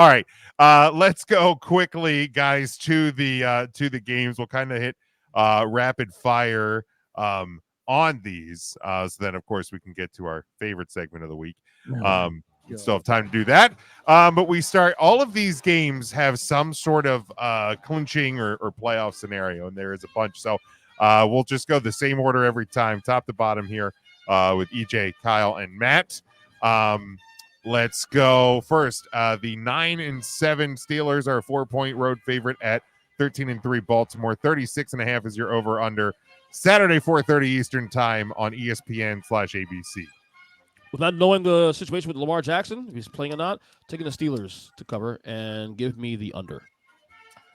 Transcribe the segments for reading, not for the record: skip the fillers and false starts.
All right, let's go quickly, guys, to the games. We'll kind of hit rapid fire on these, so then of course we can get to our favorite segment of the week. We still have time to do that, but we start. All of these games have some sort of clinching or playoff scenario, and there is a bunch. So we'll just go the same order every time, top to bottom here, with EJ, Kyle, and Matt. Let's go first. The 9-7 Steelers are a 4-point road favorite at 13-3 Baltimore. 36.5 is your over under. Saturday, 4:30 Eastern time on ESPN/ABC. Without knowing the situation with Lamar Jackson, if he's playing or not, taking the Steelers to cover and give me the under.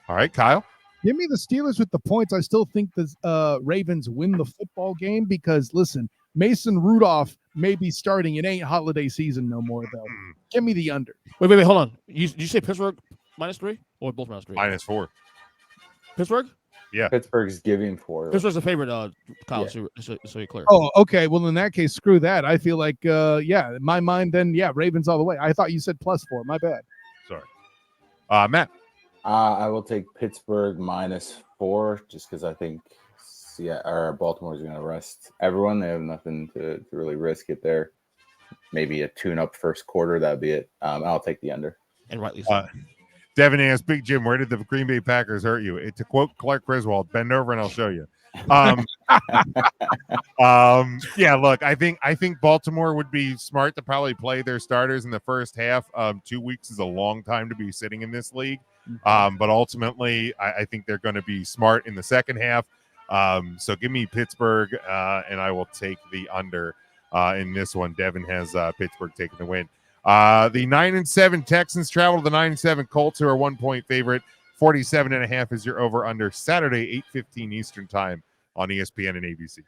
All right, Kyle. Give me the Steelers with the points. I still think the Ravens win the football game because, listen, Mason Rudolph may be starting. It ain't holiday season no more, though. Give me the under. Wait, hold on. Did you say Pittsburgh -3 or both -3? -4. Pittsburgh? Yeah. Pittsburgh's giving 4. Pittsburgh's a favorite, Kyle, Yeah. so you're clear. Oh, okay. Well, in that case, screw that. I feel like, in my mind, then, Ravens all the way. I thought you said +4. My bad. Sorry. Matt. I will take Pittsburgh -4 just because I think Baltimore is going to rest everyone. They have nothing to really risk it there. Maybe a tune-up first quarter. That'd be it. I'll take the under. And rightly so. Devin asks, Big Jim, where did the Green Bay Packers hurt you? To quote Clark Griswold, bend over and I'll show you. Look, I think Baltimore would be smart to probably play their starters in the first half. 2 weeks is a long time to be sitting in this league. But ultimately, I think they're going to be smart in the second half. So give me Pittsburgh, and I will take the under in this one. Devin has Pittsburgh taking the win. The 9-7 Texans travel to the 9-7 Colts, who are 1-point favorite. 47.5 is your over-under. Saturday, 8:15 Eastern time on ESPN and ABC.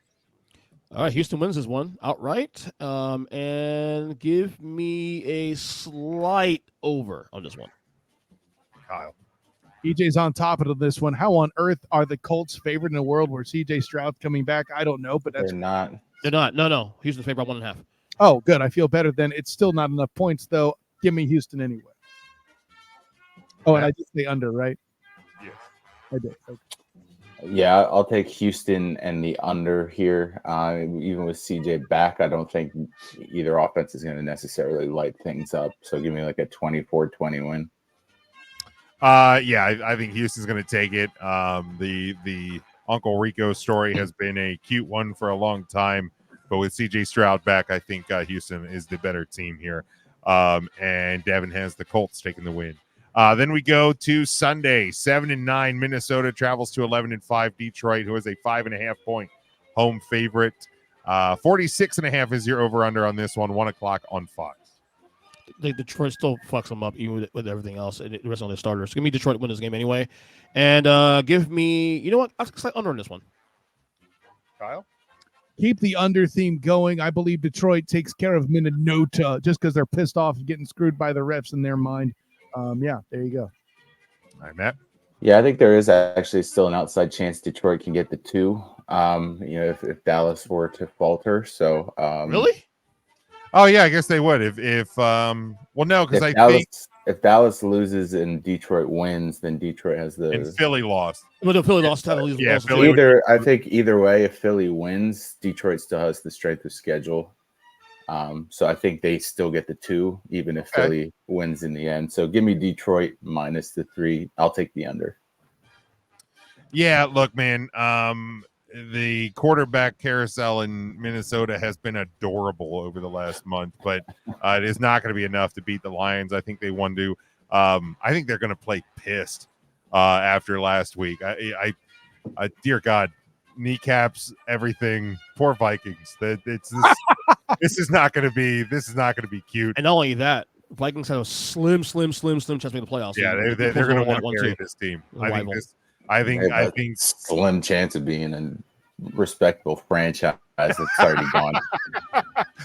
All right, Houston wins this one outright, and give me a slight over on this one. Kyle. EJ's on top of this one. How on earth are the Colts favored in a world where CJ Stroud's coming back? I don't know, but They're not. They're not. No. Houston's favored by 1.5. Oh, good. I feel better then. It's still not enough points, though. Give me Houston anyway. Oh, and I did say under, right? Yes. I did. Okay. Yeah, I'll take Houston and the under here. Even with CJ back, I don't think either offense is going to necessarily light things up. So give me like a 24-20 win. I think Houston's going to take it. The Uncle Rico story has been a cute one for a long time, but with CJ Stroud back, I think Houston is the better team here. And Devin has the Colts taking the win. Then we go to Sunday, 7-9 Minnesota travels to 11-5 Detroit, who is a 5.5-point home favorite. 46.5 is your over/under on this one. 1:00 on Fox. Detroit still fucks them up even with everything else and the rest of their starters. Give me Detroit to win this game anyway, and give me. You know what? I'll say under on this one. Kyle. Keep the under theme going. I believe Detroit takes care of Minnesota just because they're pissed off and getting screwed by the refs in their mind. There you go. All right, Matt. Yeah, I think there is actually still an outside chance Detroit can get the 2. If Dallas were to falter. So really? Oh yeah, I guess they would. If because if Dallas loses and Detroit wins, then Detroit has the and Philly lost. Well, Philly lost. Yeah, I think either way, if Philly wins, Detroit still has the strength of schedule. So I think they still get the 2, even if Philly wins in the end. So give me Detroit minus the 3. I'll take the under. Yeah, look, man. The quarterback carousel in Minnesota has been adorable over the last month, but it is not going to be enough to beat the Lions. I think they won to. I think they're going to play pissed after last week. I dear God, kneecaps, everything. Poor Vikings. This is not going to be cute. And not only that, Vikings have a slim chance to make the playoffs. Yeah, they're going to want to carry this team. I think slim chance of being a respectable franchise that's already gone.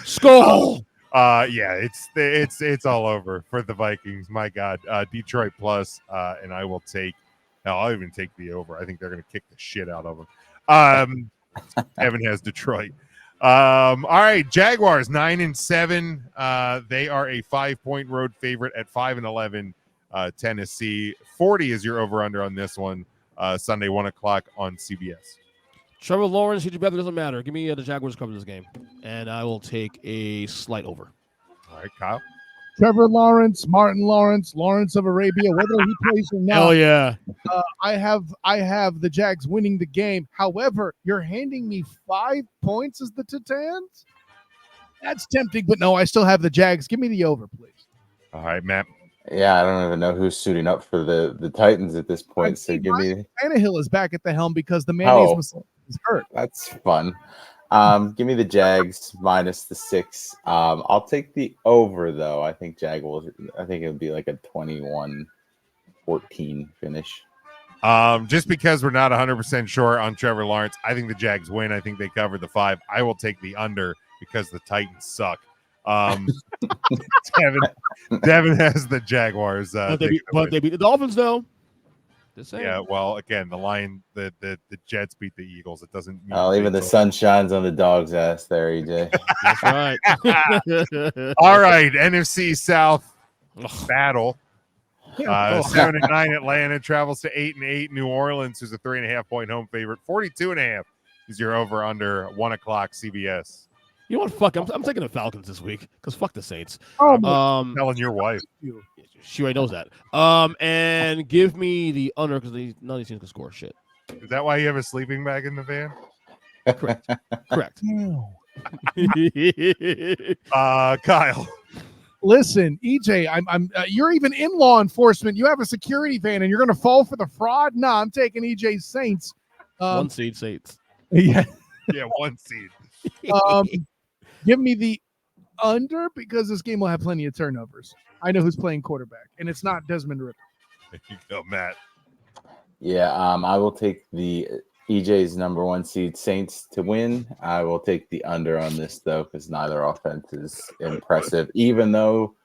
Skull. It's all over for the Vikings. My God, Detroit plus, and I will take. I'll even take the over. I think they're going to kick the shit out of them. Evan has Detroit. All right, Jaguars 9-7. They are a 5-point road favorite at 5-11. Tennessee. 40 is your over-under on this one. Sunday, 1 o'clock on CBS. Trevor Lawrence, CJ Beathard, doesn't matter. Give me the Jaguars cover this game, and I will take a slight over. All right, Kyle. Trevor Lawrence, Martin Lawrence, Lawrence of Arabia, whether he plays or not. Hell yeah. I have the Jags winning the game. However, you're handing me 5 points as the Titans? That's tempting, but no, I still have the Jags. Give me the over, please. All right, Matt. Yeah, I don't even know who's suiting up for the Titans at this point. So give me Tannehill is back at the helm because the mayonnaise was hurt. that's fun. Give me the Jags minus the 6. I'll take the over though. I think it would be like a 21-14 finish. Just because we're not 100% sure on Trevor Lawrence, I think the Jags win. I think they cover the 5. I will take the under because the Titans suck. Devin has the Jaguars. But they beat the Dolphins, though. Just saying. Yeah, well, again, the Jets beat the Eagles. It doesn't mean Even the sun shines on the dog's ass there, EJ. That's right. All right, NFC South battle. 7-9 Atlanta travels to 8-8 New Orleans, who's a 3.5-point home favorite. 42.5 is your over under 1 o'clock CBS. You know what? Fuck, I'm taking the Falcons this week because fuck the Saints. Telling your wife. She already knows that. And give me the under because none of these teams can score shit. Is that why you have a sleeping bag in the van? Correct. Kyle. Listen, EJ, I'm you're even in law enforcement. You have a security van and you're going to fall for the fraud? No, I'm taking EJ Saints. 1 seed Saints. Yeah. Yeah, 1 seed. Give me the under because this game will have plenty of turnovers. I know who's playing quarterback, and it's not Desmond Ridder. There you go, Matt. Yeah, I will take the EJ's number 1 seed Saints to win. I will take the under on this though, because neither offense is impressive. Even though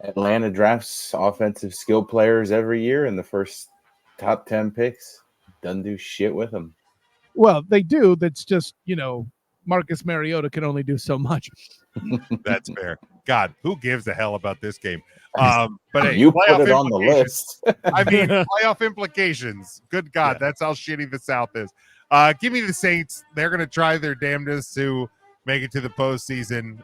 Atlanta drafts offensive skill players every year in the first top 10 picks, doesn't do shit with them. Well, they do. That's just Marcus Mariota can only do so much. That's fair. God, who gives a hell about this game? But hey, you put it on the list. I mean, playoff implications. Good God, that's how shitty the South is. Give me the Saints. They're going to try their damnedest to make it to the postseason.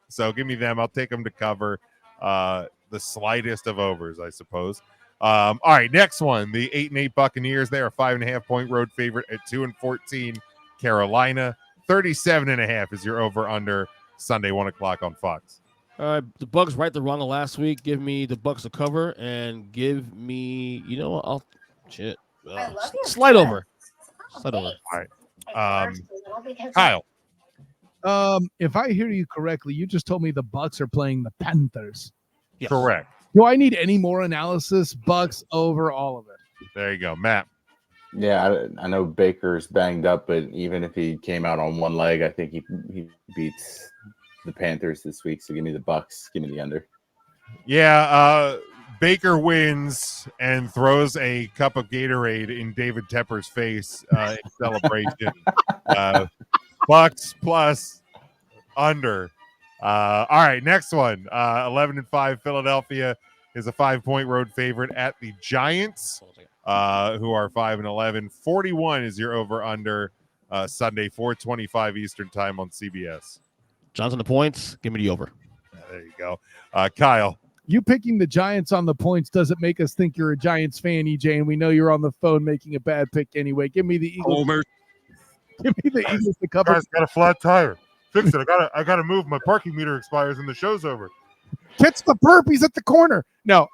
So give me them. I'll take them to cover the slightest of overs, I suppose. All right, next one. The 8-8 Buccaneers. They are 5.5-point road favorite at 2-14 Carolina. 37.5 is your over under Sunday, 1 o'clock on Fox. All right, the Bucs right the run of last week. Give me the Bucs to cover and give me, what? Slide over. Slide over. All right. Kyle. If I hear you correctly, you just told me the Bucs are playing the Panthers. Yes. Correct. Do I need any more analysis? Bucs over all of it. There you go, Matt. Yeah, I know Baker's banged up, but even if he came out on one leg, I think he beats the Panthers this week. So give me the Bucs. Give me the under. Yeah, Baker wins and throws a cup of Gatorade in David Tepper's face in celebration. Bucs plus under. All right, next one. 11-5 Philadelphia is a 5-point road favorite at the Giants, who are 5-11. 41 is your over under Sunday, 4:25 Eastern time on CBS. Johnson the points. Give me the over. There you go. Kyle. You picking the Giants on the points doesn't make us think you're a Giants fan, EJ, and we know you're on the phone making a bad pick anyway. Give me the Eagles. Homer. Give me the Eagles to cover. Guys, got a flat tire. Fix it. I gotta move. My parking meter expires and the show's over. Catch the perp. He's at the corner. No.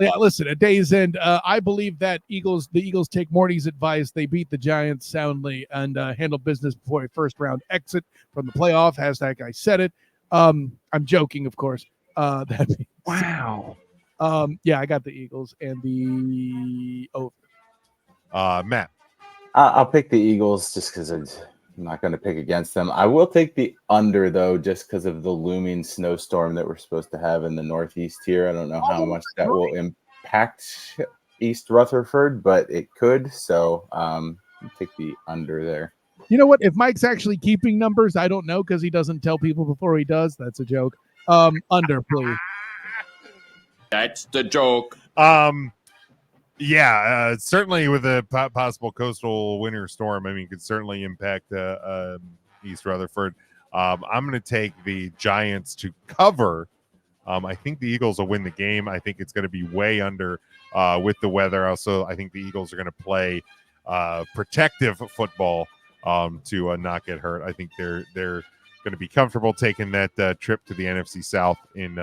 Yeah, listen, at day's end, I believe that the Eagles take Morty's advice. They beat the Giants soundly and handle business before a first-round exit from the playoff. Hashtag I said it. I'm joking, of course. Wow. Yeah, I got the Eagles and the over. Matt. I'll pick the Eagles just because I'm not going to pick against them. I will take the under, though, just because of the looming snowstorm that we're supposed to have in the Northeast here. I don't know how much that will impact East Rutherford, but it could. So I'll take the under there. You know what? If Mike's actually keeping numbers, I don't know because he doesn't tell people before he does. That's a joke. Under, please. That's the joke. Yeah, certainly with a possible coastal winter storm, I mean, could certainly impact East Rutherford. I'm going to take the Giants to cover. I think the Eagles will win the game. I think it's going to be way under with the weather. Also, I think the Eagles are going to play protective football to not get hurt. I think they're going to be comfortable taking that trip to the NFC South in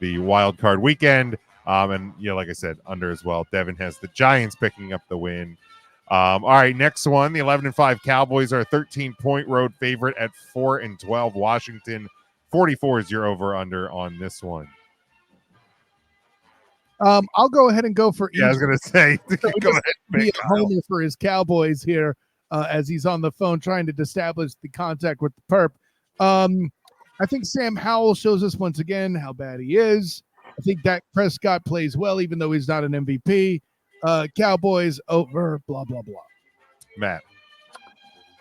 the wild card weekend. And like I said, under as well. Devin has the Giants picking up the win. All right, next one. The 11-5 Cowboys are a 13-point road favorite at 4-12. Washington 44 is your over/under on this one. I'll go ahead and go for. Yeah, I was gonna say, go ahead. Be a homer for his Cowboys here as he's on the phone trying to establish the contact with the perp. I think Sam Howell shows us once again how bad he is. I think Dak Prescott plays well, even though he's not an MVP. Cowboys over, blah, blah, blah. Matt.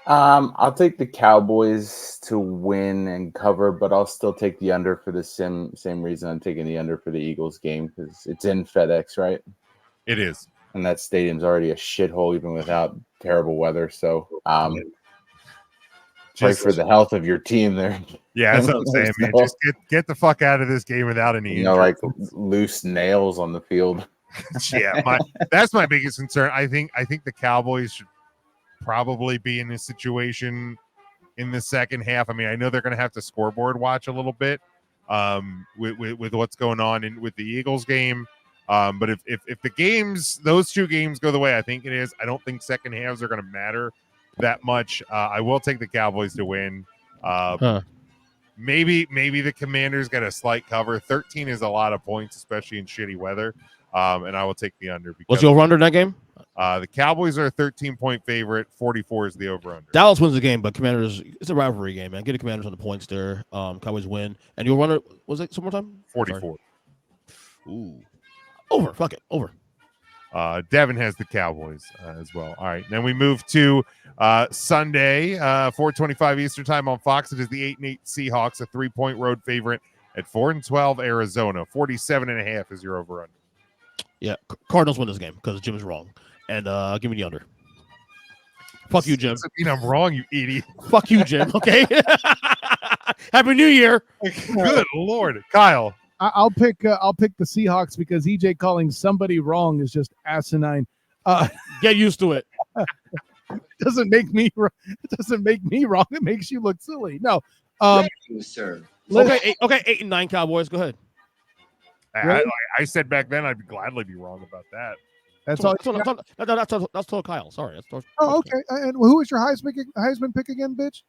I'll take the Cowboys to win and cover, but I'll still take the under for the same reason I'm taking the under for the Eagles game, because it's in FedEx, right? It is. And that stadium's already a shithole even without terrible weather. So pray for the health of your team there. Yeah, that's what I'm saying, man. Just get the fuck out of this game without any like loose nails on the field. Yeah, that's my biggest concern. I think the Cowboys should probably be in this situation in the second half. I mean, I know they're going to have to scoreboard watch a little bit with what's going on with the Eagles game. But if those two games go the way I think it is, I don't think second halves are going to matter that much. I will take the Cowboys to win. Maybe the Commanders get a slight cover. 13 is a lot of points, especially in shitty weather. And I will take the under. What's your over-under in that game? The Cowboys are a 13-point favorite. 44 is the over-under. Dallas wins the game, but Commanders, it's a rivalry game, man. Get the Commanders on the points there. Cowboys win. And your runner, was it some more time? 44. Ooh. Over. Fuck it. Over. Devin has the Cowboys as well. All right. Then we move to Sunday, 4:25 Eastern time on Fox. It is the 8-8 Seahawks, a 3-point road favorite at 4-12 Arizona. 47.5 is your over-under. Yeah, Cardinals win this game because Jim is wrong. And give me the under. Fuck you, Jim. Doesn't mean I'm wrong, you idiot. Fuck you, Jim. Okay. Happy New Year. Good Lord, Kyle. I'll pick the Seahawks because EJ calling somebody wrong is just asinine. Get used to it. It doesn't make me wrong. It makes you look silly. No. Sir. Okay, 8-9 Cowboys. Go ahead. I said back then I'd gladly be wrong about that. That's all. That's told Kyle. Sorry. Okay. And who was your Heisman pick again, bitch?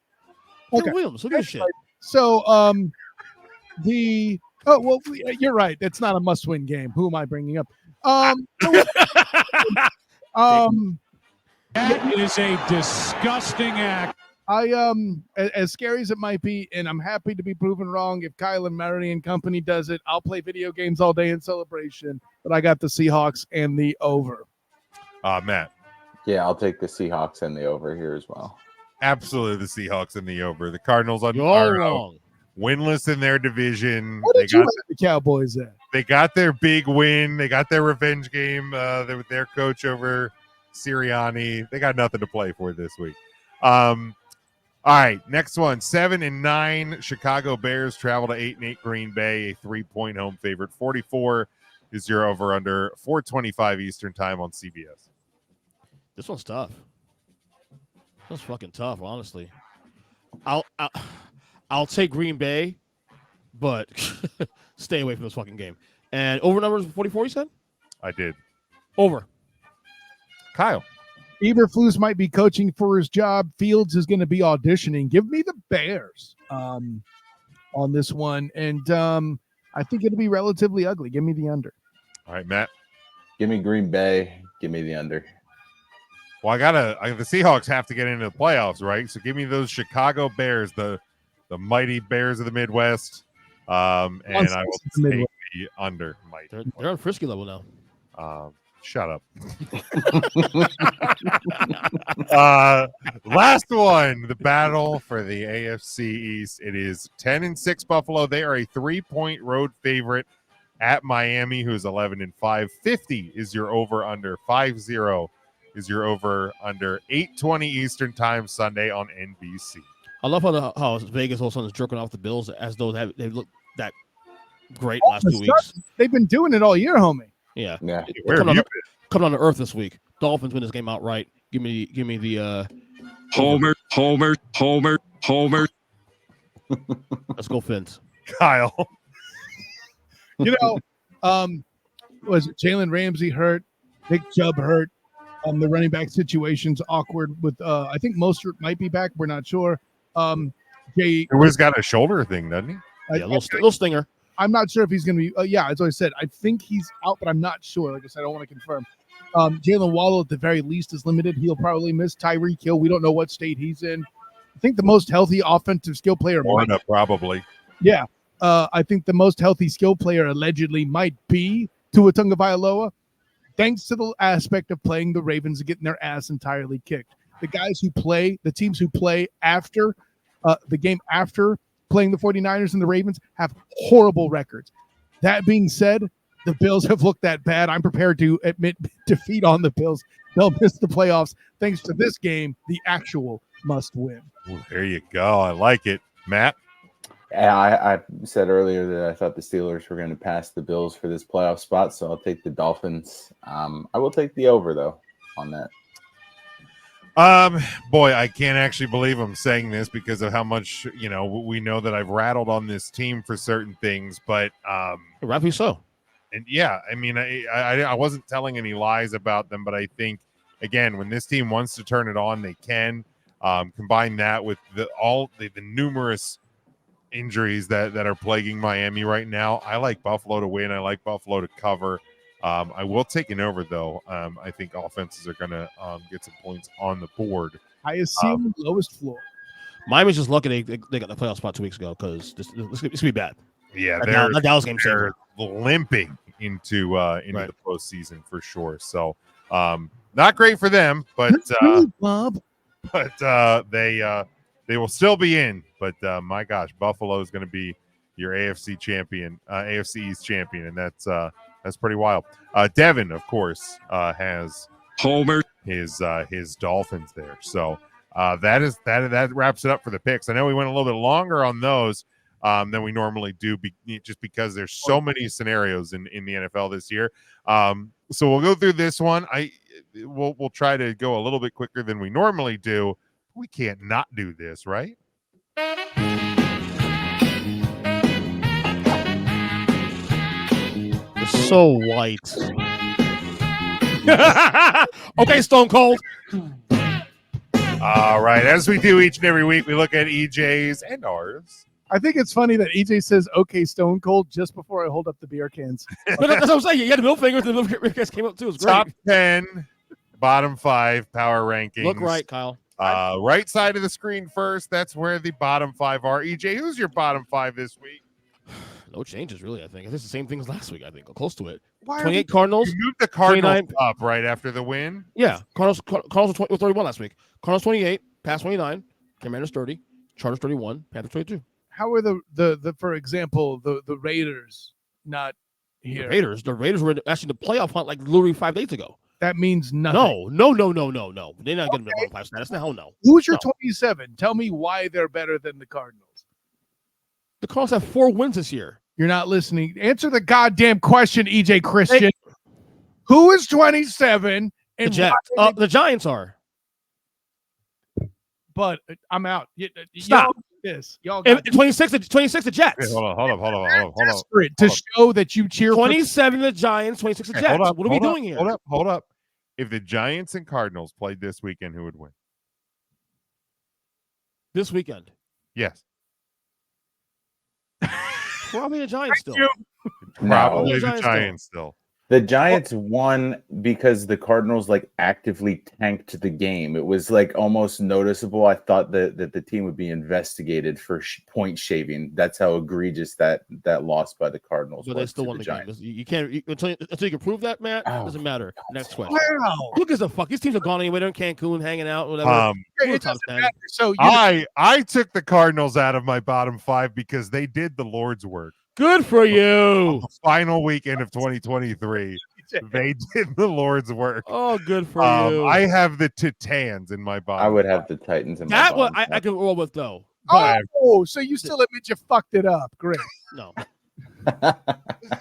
Okay. Williams. Who gives a shit? So you're right. It's not a must-win game. Who am I bringing up? That is a disgusting act. As scary as it might be, and I'm happy to be proven wrong. If Kyle and Mary and company does it, I'll play video games all day in celebration. But I got the Seahawks and the over. Matt. Yeah, I'll take the Seahawks and the over here as well. Absolutely, the Seahawks and the over. The Cardinals are wrong. Winless in their division. What did you have the Cowboys at? They got their big win. They got their revenge game with their coach over Sirianni. They got nothing to play for this week. All right, next one. 7-9 Chicago Bears travel to 8-8 Green Bay, a 3-point home favorite. 44 is your over/under. 4:25 Eastern time on CBS. This one's tough. This one's fucking tough, honestly. I'll take Green Bay, but stay away from this fucking game. And over numbers 44, you said? I did. Over. Kyle. Eberflus might be coaching for his job. Fields is going to be auditioning. Give me the Bears on this one. And I think it'll be relatively ugly. Give me the under. All right, Matt. Give me Green Bay. Give me the under. Well, the Seahawks have to get into the playoffs, right? So give me those Chicago Bears, the mighty Bears of the Midwest. And I will take the under. They're on Frisky level now. Shut up. Last one, the battle for the AFC East. It is 10-6 Buffalo. They are a 3-point road favorite at Miami, who's 11-5. 50 is your over/under. 50 is your over/under. 8:20 Eastern Time Sunday on NBC. I love how Vegas all of a sudden is jerking off the Bills as though they look that great All last of a 2 weeks. sudden, they've been doing it all year, homie. Yeah. Yeah. Where have Coming you on, coming on to earth this week. Dolphins win this game outright. Give me the Homer. let's go Fins. been, Kyle? You know, was it Jalen Ramsey hurt? Nick Chubb hurt. The running back situation's awkward with I think Mostert might be back. We're not sure. Jay, Who's got a shoulder thing, doesn't he? Yeah, little stinger. I'm not sure if he's going to be. Yeah, as I said, I think he's out, but I'm not sure. Like I said, I don't want to confirm. Jalen Waddle, at the very least, is limited. He'll probably miss. Tyreek Hill, we don't know what state he's in. I think the most healthy offensive skill player. Florida, probably. Yeah. I think the most healthy skill player allegedly might be Tua Tagovailoa, thanks to the aspect of playing the Ravens and getting their ass entirely kicked. The guys who play, the teams who play after the game after playing the 49ers and the Ravens have horrible records. That being said, the Bills have looked that bad. I'm prepared to admit defeat on the Bills. They'll miss the playoffs thanks to this game, the actual must win. Ooh, there you go. I like it. Matt? Yeah, I said earlier that I thought the Steelers were going to pass the Bills for this playoff spot, so I'll take the Dolphins. I will take the over, though, on that. Boy, I can't actually believe I'm saying this because of how much, we know that I've rattled on this team for certain things, but Rightfully so. and yeah, I mean, I wasn't telling any lies about them, but I think, again, when this team wants to turn it on, they can. Combine that with the numerous injuries that are plaguing Miami right now. I like Buffalo to win. I like Buffalo to cover. I will take an over, though. I think offenses are going to get some points on the board. Highest ceiling, lowest floor. Miami's just lucky they got the playoff spot 2 weeks ago because this could be bad. Yeah, That Dallas game they're saver. limping into Right. the postseason for sure. So not great for them, but Bob. they will still be in. But my gosh, Buffalo is going to be your AFC champion, AFC East champion, and that's pretty wild. Devin, of course, has Homer. his Dolphins there. So that wraps it up for the picks. I know we went a little bit longer on those than we normally do, just because there's so many scenarios in the NFL this year. So we'll go through this one. We'll try to go a little bit quicker than we normally do. We can't not do this, right? It's so white. Okay, Stone Cold. All right. As we do each and every week, we look at EJ's and ours. I think it's funny that EJ says, okay, Stone Cold, just before I hold up the beer cans. But that's what I'm saying. You had the middle fingers, and the middle fingers came up too. It was great. Top 10, bottom 5 power rankings. Look right, Kyle. Right side of the screen first. That's where the bottom 5 are. EJ, who's your bottom 5 this week? No changes, really, I think. It's the same thing as last week, I think. Or close to it. Why are 28 Cardinals. You moved the Cardinals 29. up right after the win. Yeah. Cardinals were 31 last week. Cardinals 28, Pats 29, Commanders 30, Chargers 31, Panthers 22. How are the for example, the Raiders not here? The Raiders were actually in the playoff hunt like literally 5 days ago. That means nothing. No. They're not getting the bottom 5 status. No, hell no. Who's your No. 27? Tell me why they're better than the Cardinals. The Cardinals have 4 wins this year. You're not listening. Answer the goddamn question, EJ Christian. Who is 27? The And Jets. why are they- The Giants are. but I'm out. Stop. Y'all And got 26 the Jets. Hey, hold on. desperate to show that you cheer for 27 the Giants, 26 the Hey, Jets. hold up, What are we hold up, doing here? Hold up. If the Giants and Cardinals played this weekend, who would win? This weekend. Yes. Probably the Giants still. you. Probably the Giants Giants still. The Giants won because the Cardinals actively tanked the game. It was almost noticeable. I thought that the team would be investigated for point shaving. That's how egregious that loss by the Cardinals But was they still to won the the game. Giants. You can't until you can prove that, Matt. Oh, Doesn't matter. Next question. Wow. Look at the fuck. These teams are gone anyway. They're in Cancun, hanging out, whatever. We're It top doesn't 10. matter. So I took the Cardinals out of my bottom 5 because they did the Lord's work. Good for you. The final weekend of 2023. They did the Lord's work. Oh, good for you. I have the Titans in my bottom. I would have the Titans in my That one bottom I can roll with though. Oh, so you still admit you fucked it up. Great. No.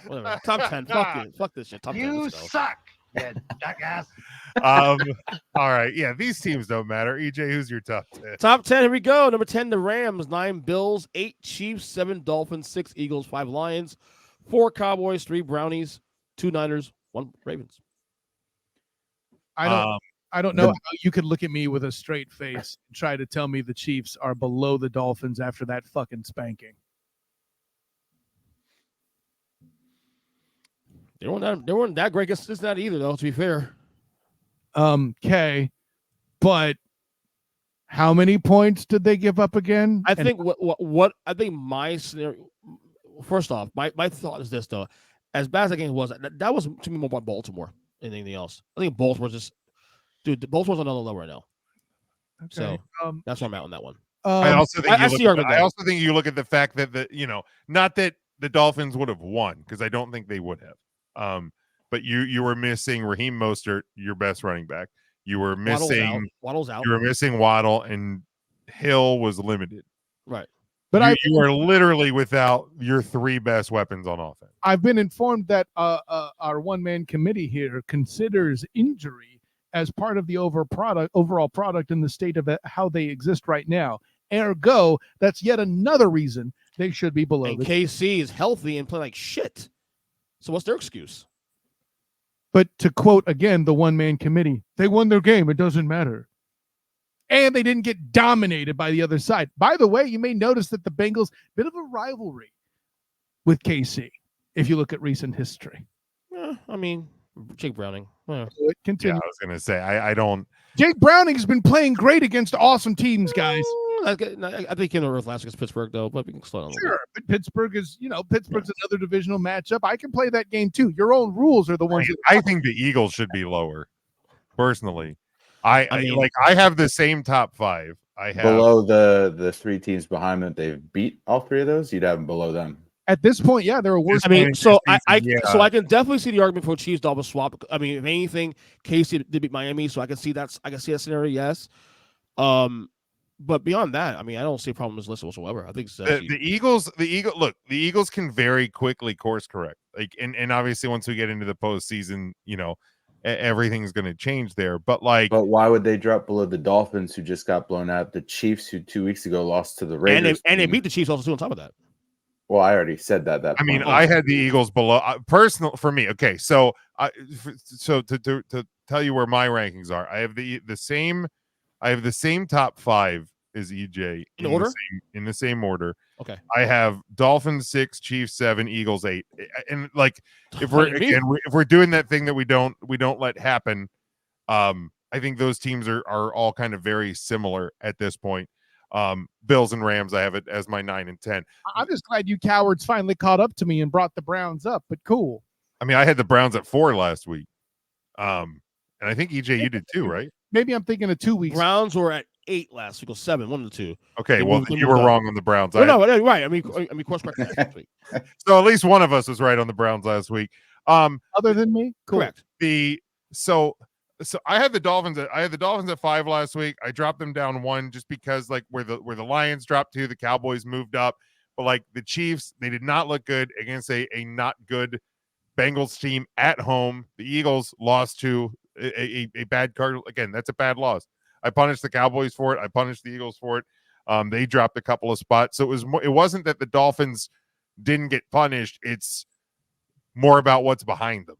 Whatever. Top 10. Fuck it. Fuck this shit. Top 10. Let's go. suck, you jackass. All right. Yeah, these teams don't matter. EJ, who's your top 10? Top 10. Here we go. Number 10, the Rams. 9 Bills. 8 Chiefs. 7 Dolphins. 6 Eagles. 5 Lions. 4 Cowboys. 3 Brownies. 2 Niners. 1 Ravens. I don't know how you could look at me with a straight face and try to tell me the Chiefs are below the Dolphins after that fucking spanking. They weren't that great against Cincinnati either, though, to be fair. Okay, but how many points did they give up again? I think what I think my scenario. First off, my thought is this though: as bad as that game was, that was to me more about Baltimore than anything else. I think Baltimore's just, dude. Baltimore's on another level right now. Okay. So that's where I'm at on that one. I also think I also think you look at the fact that not that the Dolphins would have won, because I don't think they would have. But you were missing Raheem Mostert, your best running back. You were missing Waddle's out. You were missing Waddle, and Hill was limited. Right. But you are literally without your 3 best weapons on offense. I've been informed that our one-man committee here considers injury as part of the overall product in the state of how they exist right now. Ergo, that's yet another reason they should be below. And KC is healthy and playing like shit. So what's their excuse? But to quote again the one-man committee, they won their game. It doesn't matter. And they didn't get dominated by the other side. By the way, you may notice that the Bengals, bit of a rivalry with KC, if you look at recent history. I mean, Jake Browning. Continue. Yeah, I was going to say, I don't. Jake Browning has been playing great against awesome teams, guys. I think in the Earth last against Pittsburgh, though, but we can slow down a little Sure, but Pittsburgh's another divisional matchup. I can play that game too. Your own rules are the ones. I think the Eagles should be lower, personally. I have the same top 5. I have below the 3 teams behind them. They've beat all 3 of those. You'd have them below them. At this point, yeah, they're a worse. I mean, so I can definitely see the argument for Chiefs double swap. I mean, if anything, KC did beat Miami, so I can see that scenario. Yes. But beyond that, I mean, I don't see a problem with this list whatsoever. I think the Eagles can very quickly course correct. And obviously once we get into the postseason, everything's going to change there. But why would they drop below the Dolphins, who just got blown out? The Chiefs, who 2 weeks ago lost to the Raiders, and they beat the Chiefs also too. On top of that, well, I already said that. I had the Eagles below. Personal for me. Okay, so to tell you where my rankings are, I have the same. I have the same top 5 as EJ in order. In the same order. Okay. I have Dolphins 6, Chiefs 7, Eagles 8, and if we're doing that thing that we don't let happen, I think those teams are all kind of very similar at this point. Bills and Rams, I have it as my 9 and 10. I'm just glad you cowards finally caught up to me and brought the Browns up, but cool. I mean, I had the Browns at 4 last week. And I think EJ, you did too, right? Maybe I'm thinking of 2 weeks. Browns were at 8 last week, or 7, 1 of the 2. Okay, well, you were wrong on the Browns. No, right. I mean, course correct last week. So at least one of us was right on the Browns last week. Other than me, cool. Correct. So I had the Dolphins. I had the Dolphins at 5 last week. I dropped them down 1 just because where the Lions dropped to, the Cowboys moved up. But the Chiefs, they did not look good against a not good Bengals team at home. The Eagles lost to a bad card. Again, that's a bad loss. I punished the Cowboys for it. I punished the Eagles for it. They dropped a couple of spots. So it wasn't that the Dolphins didn't get punished. It's more about what's behind them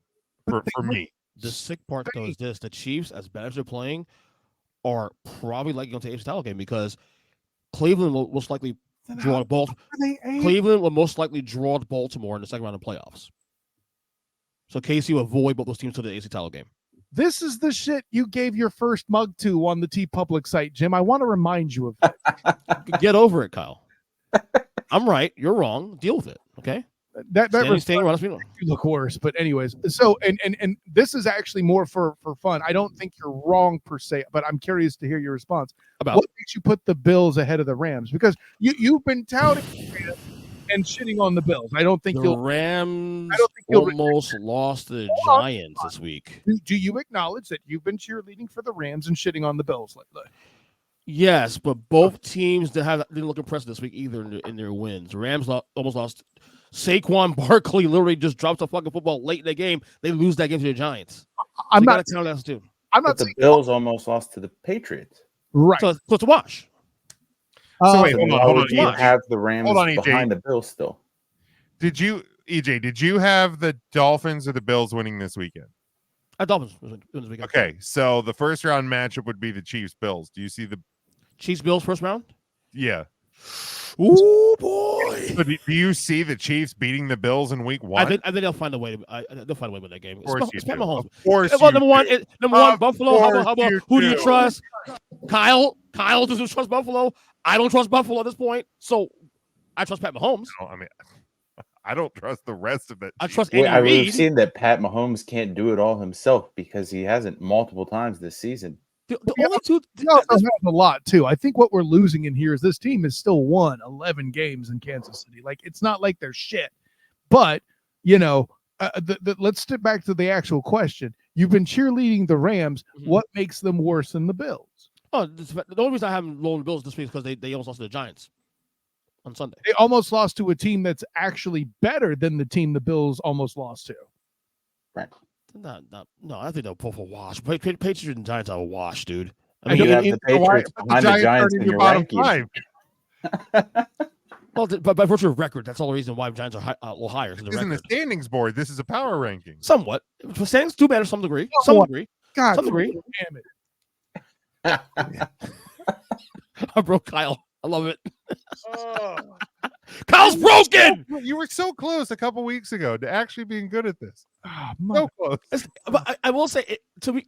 for me. The sick part, though, is this. The Chiefs, as bad as they're playing, are probably likely going to take a title game because Cleveland will most likely draw Baltimore. Cleveland will most likely draw Baltimore in the second round of playoffs. So KC will avoid both those teams to the AC title game. This is the shit you gave your first mug to on the T Public site, Jim. I want to remind you of that. Get over it, Kyle. I'm right. You're wrong. Deal with it. Okay. That you look worse. But anyways, so and this is actually more for fun. I don't think you're wrong per se, but I'm curious to hear your response. About what makes you put the Bills ahead of the Rams? Because you've been touting and shitting on the Bills. I don't think The you'll. Rams I don't think you'll- almost lost to the Hold on. Giants this week. Do you acknowledge that you've been cheerleading for the Rams and shitting on the Bills lately? Yes, but both teams didn't look impressive this week either in their wins. Rams almost lost. Saquon Barkley literally just dropped a fucking football late in the game. They lose that game to the Giants. I'm So not. tell that too. I'm But not the saying Bills almost lost to the Patriots. right. So it's a wash. So wait, So hold on, why hold would on, you EJ. have the Rams Hold on, EJ. behind the Bills still? Did you, EJ? Did you have the Dolphins or the Bills winning this weekend? Dolphins this weekend. Okay, so the first round matchup would be the Chiefs Bills. Do you see the? Chiefs Bills first round. Yeah. Ooh boy. So do you see the Chiefs beating the Bills in week one? I think they'll find a way to. They'll find a way to win that game. Of course It's you Pat do. Mahomes. Of course Well, you do. number one, Of Buffalo. How about course you who do you do. trust? Kyle doesn't trust Buffalo. I don't trust Buffalo at this point. So I trust Pat Mahomes. No, I mean, I don't trust the rest of it. I trust Well, Andy we've Reid. seen that Pat Mahomes can't do it all himself because he hasn't multiple times this season. The only two. He also has a lot too. I think what we're losing in here is this team has still won 11 games in Kansas City. Like it's not like they're shit, but let's step back to the actual question. You've been cheerleading the Rams. Mhm. What makes them worse than the Bills? The only reason I haven't low on the Bills this week is because they almost lost to the Giants on Sunday. They almost lost to a team that's actually better than the team the Bills almost lost to. No, I think they'll pull for a wash. Patriots and Giants are a wash, dude. I You mean, have the Patriots behind the Giants in your rankings. well, by virtue of record, that's all the reason why Giants are a little higher. This isn't a standings board. This is a power ranking. Somewhat. Standings do matter to some degree. Some degree. God, Some degree. damn it. I broke Kyle. I love it. Kyle's broken. You were so close a couple weeks ago to actually being good at this. Oh, So close. But I will say, to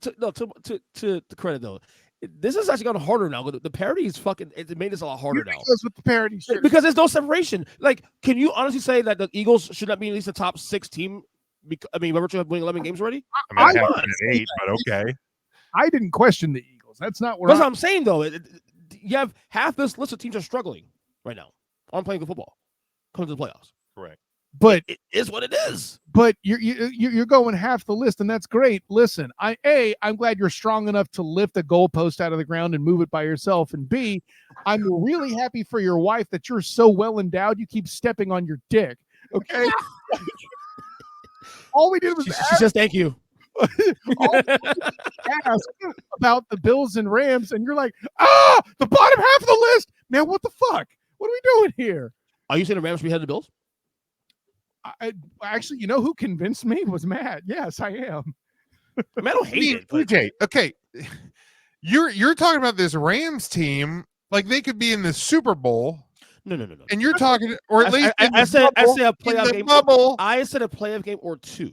credit though, this has actually gotten harder now. The parity is fucking. It made this a lot harder now. Ridiculous with the parity shit. Because there's no separation. Like, can you honestly say that the Eagles should not be at least a top 6 team? By virtue of winning 11 games already? I mean, I I have want been at 8, but okay. I didn't question the Eagles. That's not where That's what I'm saying, though. You have half this list of teams are struggling right now on playing good football, coming to the playoffs. Correct. but It is what it is. but you're going half the list, and that's great. Listen, I'm glad you're strong enough to lift a goalpost out of the ground and move it by yourself. And B, I'm really happy for your wife that you're so well endowed. You keep stepping on your dick. Okay. All we did was She says thank you. ask about the Bills and Rams, and you're like, the bottom half of the list. Man, what the fuck? What are we doing here? Are you saying the Rams should be ahead of the Bills? Actually, you know who convinced me was Matt. Yes, I am. I mean, I don't hate it. But EJ, okay. You're talking about this Rams team like they could be in the Super Bowl, no. and you're talking, or at least I said a in playoff the game. bubble. I said a playoff game or two,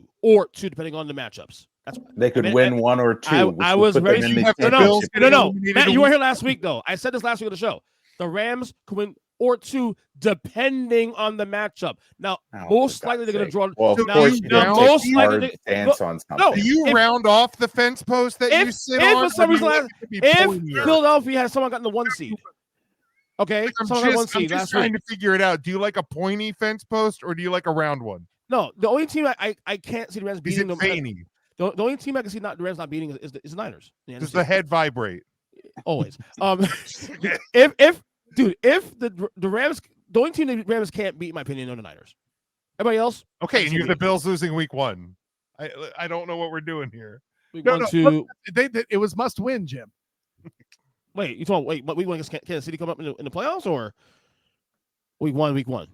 depending on the matchups. That's They could I mean, win one or two. which I would was put very them in sure- the No, championship no, no. eliminated Matt, a you were week. here last week, though. I said this last week on the show. The Rams could win or two, depending on the matchup. Now, Oh, most for likely they're going to God's draw. sake. Well, So of course, you you now- don't take most likely hard they- stance on no, something. Do you if- round off the fence post that you sit if on? for some or do you reason want it to be if pointier? Philadelphia has someone gotten the 1 seed, okay, I'm someone got the 1 just, I'm seed just last trying week. to figure it out. Do you like a pointy fence post or do you like a round one? No, the only team I can't see the Rams Is beating it them. veiny? The only team I can see the Rams not beating is the Niners. Does the head vibrate? Always. If the Rams, the only team the Rams can't beat, in my opinion, are the Niners. Everybody else, Okay, and you have the Absolutely. Bills losing week 1. I don't know what we're doing here. week No, 1, no, 2. It was must win, Jim. Wait, you talking? Wait, what week 1 against Kansas City come up in the playoffs or week 1? Week 1.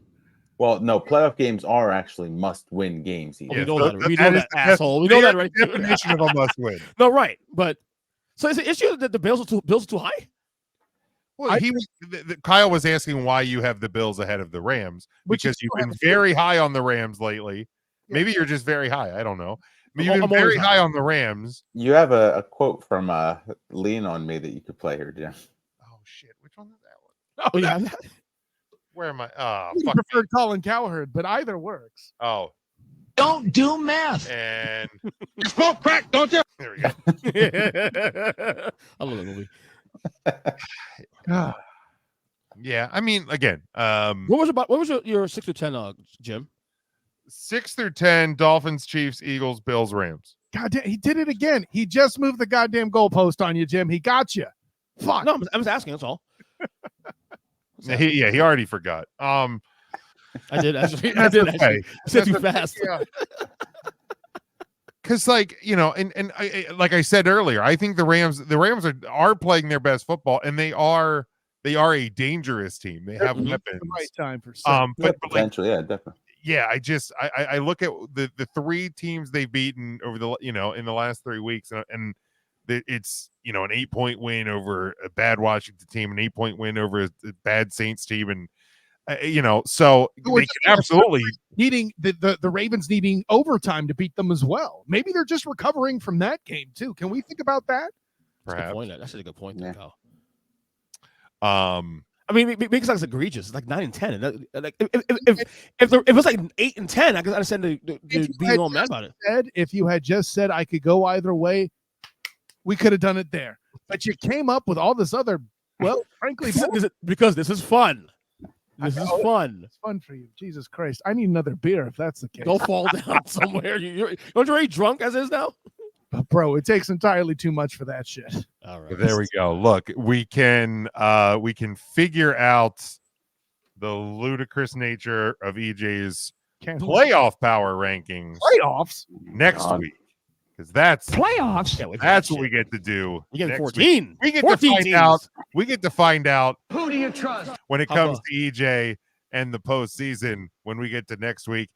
Well, no, playoff games are actually must-win games. Oh, Either. we know so that. We that know is that, the asshole. We know that, right? definition of a must win. No, right. But so is the issue that the Bills are too high? Well, Kyle was asking why you have the Bills ahead of the Rams Which because is you've still been have a very high on the Rams lately. Maybe you're just very high. I don't know. But you've I'm been always very high. high on the Rams. You have a quote from Lean on Me that you could play here, Jim. Oh shit! Which one is that one? Oh, you have that? Where am I? Oh, I fuck. preferred Colin Cowherd, but either works. Oh, Don't do math. and You smoke crack, don't you? there we go. I love that movie. Yeah, I mean, again, What was your 6 through 10, Jim? 6 through 10: Dolphins, Chiefs, Eagles, Bills, Rams. God damn, he did it again. He just moved the goddamn goalpost on you, Jim. He got you. Fuck. No, I'm just asking. That's all. He already forgot. I did. Actually, I That's did. okay. Actually. I said too That's fast. Because, like, you know, and like I said earlier, I think the Rams are playing their best football, and they are a dangerous team. They have Mhm. weapons. The right time for some. But like, Potentially, yeah, definitely. yeah, I look at the 3 teams they've beaten over the, you know, in the last 3 weeks, and it's, you know, an 8-point win over a bad Washington team, an 8-point win over a bad Saints team, and you know, so Who are they just can absolutely. needing the Ravens needing overtime to beat them as well. Maybe they're just recovering from that game too. Can we think about that? That's a good Perhaps. point. That's a good point, there, Yeah. Kyle. Um, I mean, it makes it egregious. It's like 9 and 10. And like, if it was like 8 and 10, I could understand being all mad about it. If you had just said I could go either way, we could have done it there. But you came up with all this other, well, frankly, Because this is fun. This is fun. it's fun for you. Jesus Christ. I need another beer if that's the case. Go fall down somewhere. You're already drunk as is now? But bro, it takes entirely too much for that shit. All right. But there we go. Look, we can figure out the ludicrous nature of EJ's Can't playoff power rankings playoffs. next God. week, because that's Playoffs? Can't wait for that that's what shit. we get to do. We get next week. 14. We get to 14 find teams. out. We get to find out Who do you trust? when it How comes about- to EJ and the postseason when we get to next week.